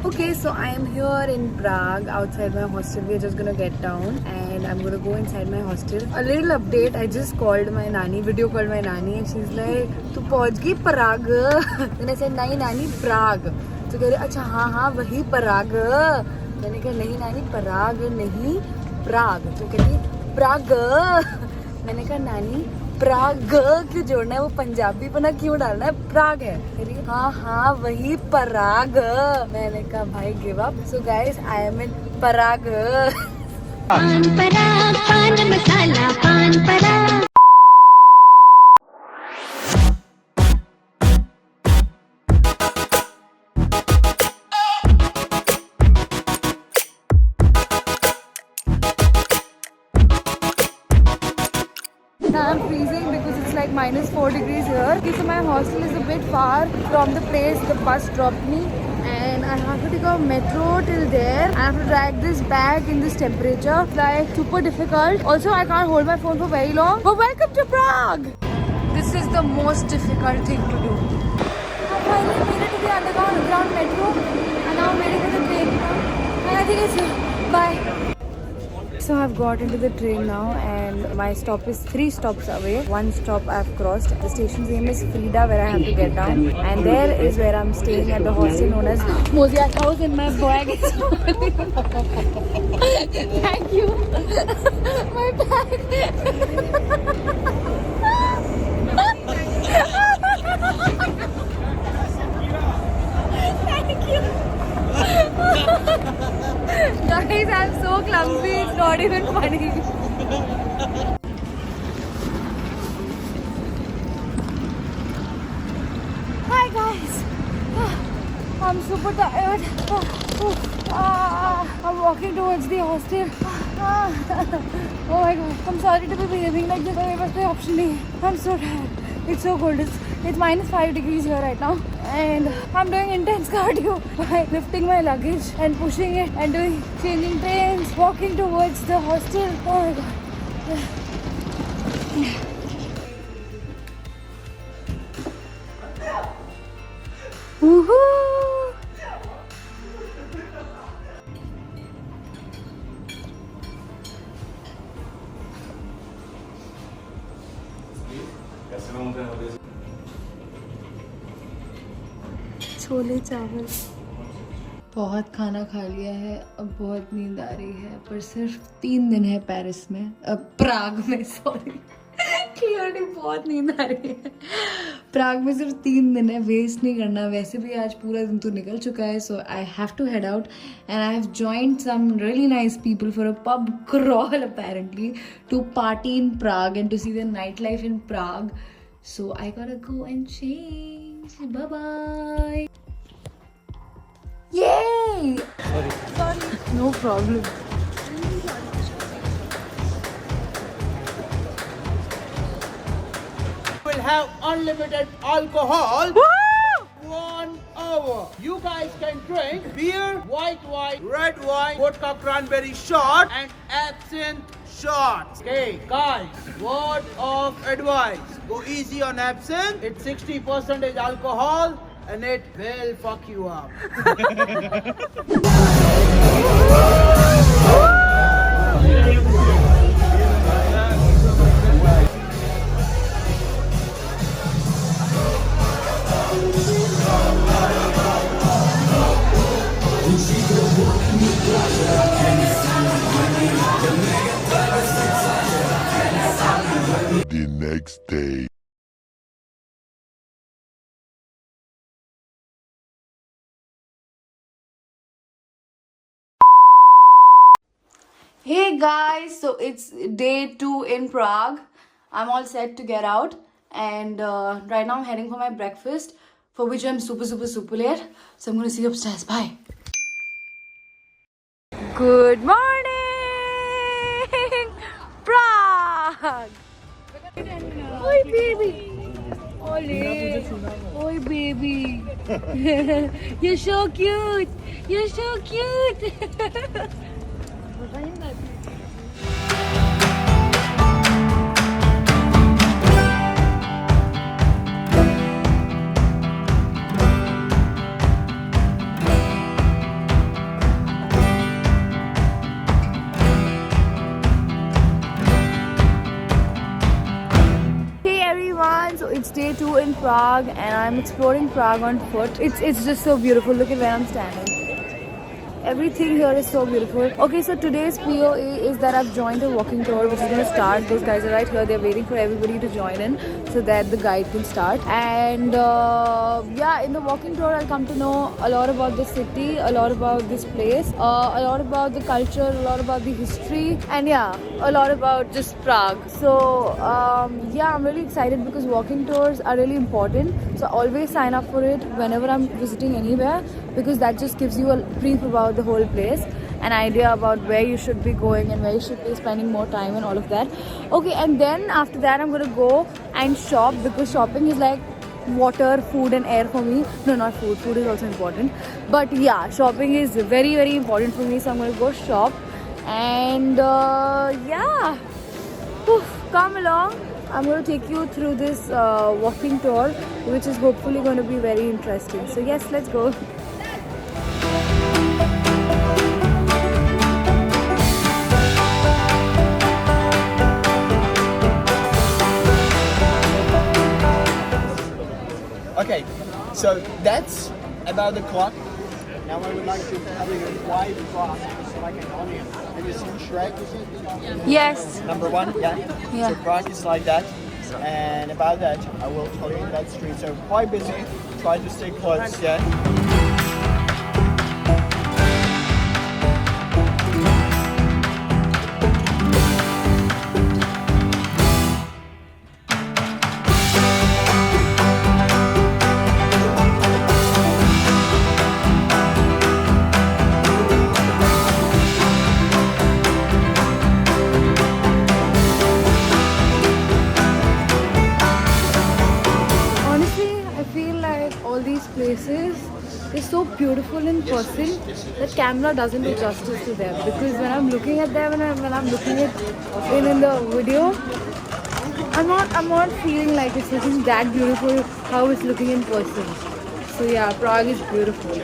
Okay, so I am here in Prague outside my hostel. We're just gonna get down and I'm gonna go inside my hostel. A little update, I just called my nanny, video called my nanny and she's like, "Tu pahunch gayi Prague?" Then I said, "Nahi nanny, Prague." So कह रही, "अच्छा हाँ वही Prague." मैंने कहा, "नहीं नानी, Prague नहीं, Prague." तो कह रही, "Prague." मैंने कहा, "नानी प्राग क्यों जोड़ना है, वो पंजाबी बना क्यों डालना है, प्राग है." हाँ वही पराग। मैंने कहा भाई give up. So guys I am in Prague. Pan Parag, पान मसाला, पान पराग। I'm freezing because it's like -4 degrees here. Okay, so my hostel is a bit far from the place the bus dropped me and I have to take a metro till there. I have to drag this bag in this temperature. It's like super difficult. Also, I can't hold my phone for very long. But welcome to Prague! This is the most difficult thing to do. I finally made it to the underground metro and now I'm waiting for the train. And I think it's here. Bye. So I've got into the train now and my stop is 3 stops away. 1 stop I've crossed. The station's name is Frida where I have to get down. And there is where I'm staying at the hostel known as Mozia's house and my bag is Thank you. My bag. Thank you. Guys, I'm so clumsy, it's not even funny. Hi guys, I'm super tired. I'm walking towards the hostel. Oh my god, I'm sorry to be behaving like this, but मेरे पास कोई option नहीं है. I'm so tired. It's so cold. It's -5 degrees here right now and I'm doing intense cardio by lifting my luggage and pushing it and changing trains, walking towards the hostel. Oh my god. Woohoo! Chole चावल। बहुत खाना खा लिया है, अब बहुत नींद आ रही है, पर सिर्फ 3 दिन है पेरिस में, अब प्राग में, सॉरी क्लियरली बहुत नींद आ रही है। प्राग में सिर्फ 3 दिन है, वेस्ट नहीं करना। वैसे भी आज पूरा दिन तो निकल चुका है, so I have to head out and I have joined some really nice people for a pub crawl apparently to party in Prague and to see the night life in Prague. So I gotta go and change. Bye bye. Yay! Sorry. No problem. Will have unlimited alcohol. Woo! 1 hour. You guys can drink beer, white wine, red wine, vodka cranberry shot, and absinthe shots. Okay, guys, word of advice: go easy on absinthe. It's 60% alcohol, and it will fuck you up. The next day. Hey guys, so it's day 2 in Prague. I'm all set to get out and right now I'm heading for my breakfast, for which I'm super late. So I'm gonna see you upstairs. Bye. Good morning, Prague. Oi baby. Oi baby. You're so cute. You're so cute. day 2 in Prague and I'm exploring Prague on foot. It's just so beautiful. Look at where I'm standing. Everything here is so beautiful. Okay, so today's POA is that I've joined a walking tour which is going to start. Those guys are right here. They're waiting for everybody to join in so that the guide can start. And yeah, in the walking tour I'll come to know a lot about the city, a lot about this place, a lot about the culture, a lot about the history, and yeah, a lot about just Prague. So yeah, I'm really excited because walking tours are really important. So always sign up for it whenever I'm visiting anywhere, because that just gives you a brief about the whole place, an idea about where you should be going and where you should be spending more time and all of that. Okay, and then after that I'm gonna go and shop, because shopping is like water, food and air for me. No, not food. Food is also important. But yeah, shopping is very, very important for me. So I'm gonna go shop and yeah, come along. I'm going to take you through this walking tour, which is hopefully going to be very interesting. So yes, let's go. Okay, so that's about the clock. Now I would like to have a wide cross, just like an onion. Have you seen Shrek? Yes. Number 1, yeah? Yeah. So Prague is like that. And about that, I will tell you in that street. So quite busy, try to stay close, yeah? Places is so beautiful in person that camera doesn't do justice to them, because when I'm looking at them and when I'm looking at it in the video, I'm not feeling like it's looking that beautiful how it's looking in person. So yeah, Prague is beautiful.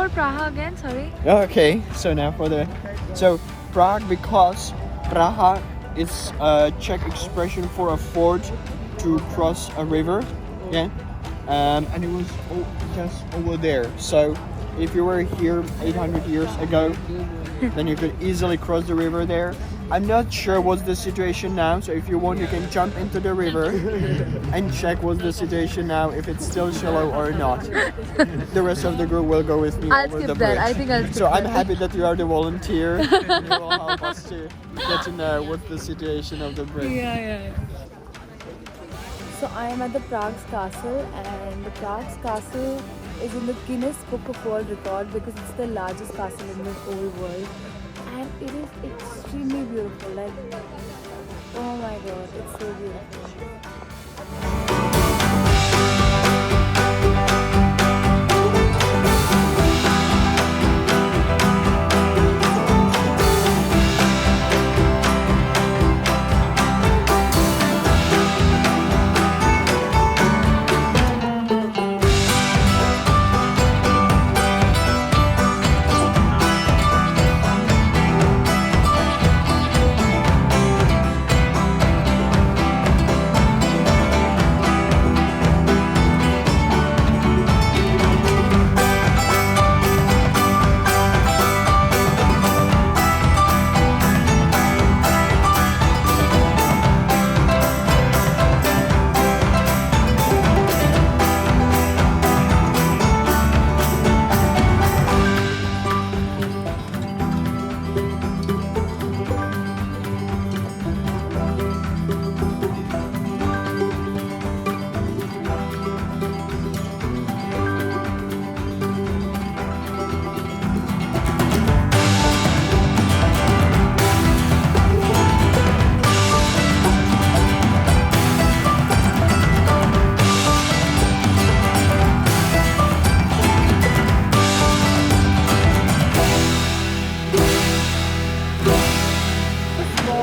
Praha again, sorry. Okay, so now for the... So Prague, because Praha is a Czech expression for a ford to cross a river, yeah? And it was just over there. So if you were here 800 years ago, then you could easily cross the river there. I'm not sure what's the situation now, so if you want you can jump into the river and check what's the situation now, if it's still shallow or not. The rest of the group will go with me I'll over skip the that. bridge. I think I'll skip So I'm that. happy that you are the volunteer. You will help us to get to know what's the situation of the bridge. Yeah. So I am at the Prague's castle, and the Prague's castle is in the Guinness Book of World Record because it's the largest castle in the whole world. And it is extremely beautiful, like, oh my god, it's so beautiful.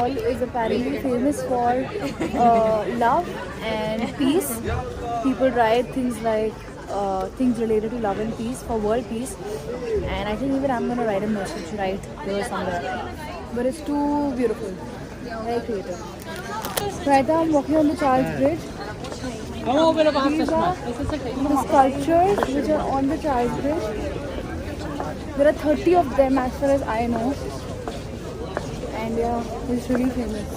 Hall is apparently famous for love and peace. People write things like things related to love and peace for world peace. And I think even I'm gonna write a message right here somewhere. But it's too beautiful, very creative. Right now I'm walking on the Charles Bridge. These are the sculptures which are on the Charles Bridge. There are 30 of them as far as I know. And yeah, it's really famous.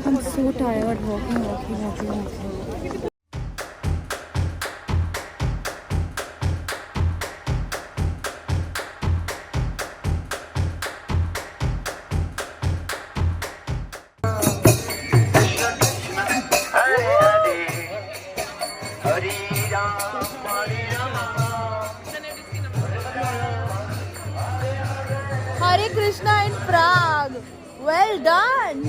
I'm so tired walking. Hare Krishna in Prague. Well done.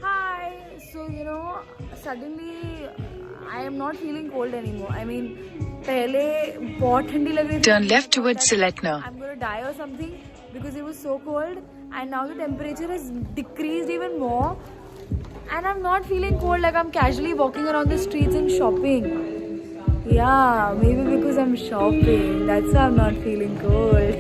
Hi. So suddenly I am not feeling cold anymore. I mean, पहले बहुत ठंडी लग रही थी. Turn left towards Siletna. I'm gonna die or something because it was so cold, and now the temperature has decreased even more, and I'm not feeling cold. Like I'm casually walking around the streets and shopping. Yeah, maybe because I'm shopping. That's why I'm not feeling cold.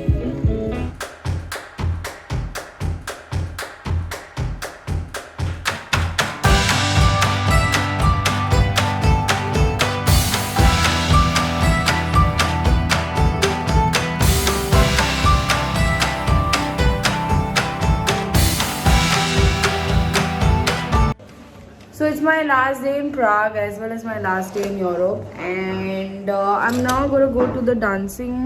So it's my last day in Prague as well as my last day in Europe, and I'm now going to go to the dancing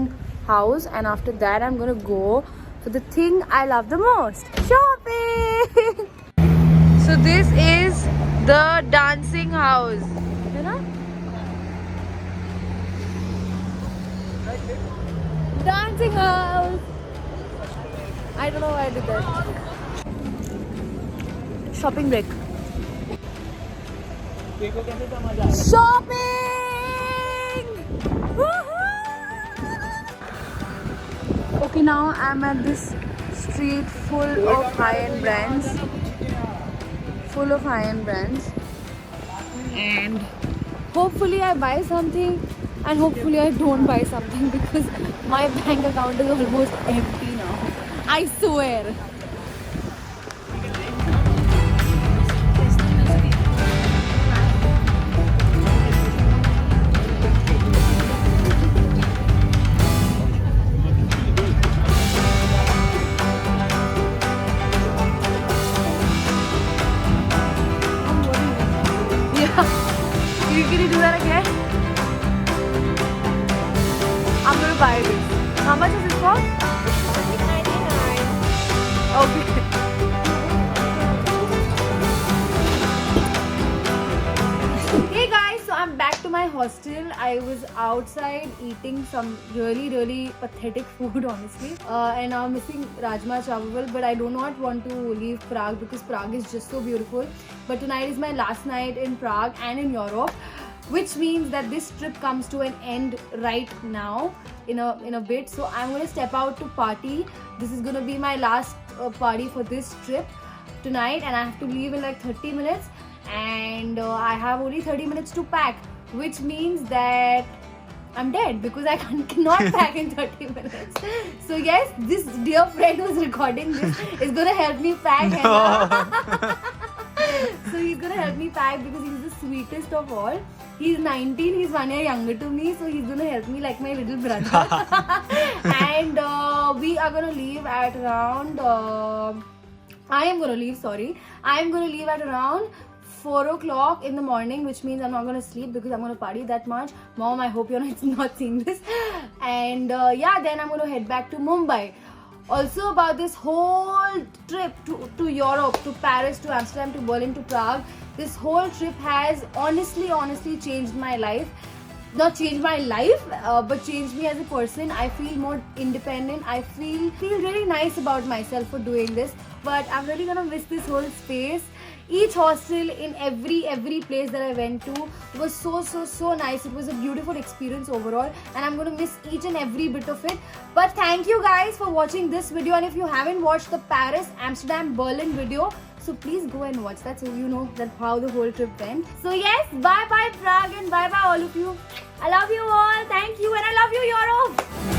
house, and after that I'm going to go for the thing I love the most, shopping. So this is the dancing house. You know? Dancing house. I don't know why I did that. Shopping break. Shopping! Okay, now I'm at this street full of high-end brands. And hopefully I buy something, and hopefully I don't buy something because my bank account is almost empty now. I swear. Can you do that again? I'm gonna buy this. How much is this for? $99. Okay. Hey guys, so I'm back to my hostel. I was outside eating some really pathetic food, honestly. And now I'm missing Rajma Chawal, but I do not want to leave Prague because Prague is just so beautiful. But tonight is my last night in Prague and in Europe, which means that this trip comes to an end right now in a bit. So I'm going to step out to party. This is going to be my last party for this trip tonight, and I have to leave in like 30 minutes, and I have only 30 minutes to pack, which means that I'm dead because I cannot pack in 30 minutes. So yes, this dear friend who's recording this is going to help me pack. No. So he's gonna help me pack because he's the sweetest of all. He's 19, he's 1 year younger to me, so he's gonna help me like my little brother. And we are gonna leave at around I am gonna leave at around 4 o'clock in the morning, which means I'm not gonna sleep because I'm gonna party that much. Mom, I hope you're not seeing this. And yeah, then I'm gonna head back to Mumbai. Also, about this whole trip to Europe, to Paris, to Amsterdam, to Berlin, to Prague, this whole trip has honestly changed my life. Not changed my life, but changed me as a person. I feel more independent. I feel really nice about myself for doing this. but I'm really gonna miss this whole space. Each hostel in every place that I went to was so nice. It was a beautiful experience overall, and I'm gonna miss each and every bit of it. But thank you guys for watching this video, and if you haven't watched the Paris, Amsterdam, Berlin video, so please go and watch that so you know that how the whole trip went. So yes, bye bye Prague and bye bye all of you. I love you all. Thank you, and I love you Europe.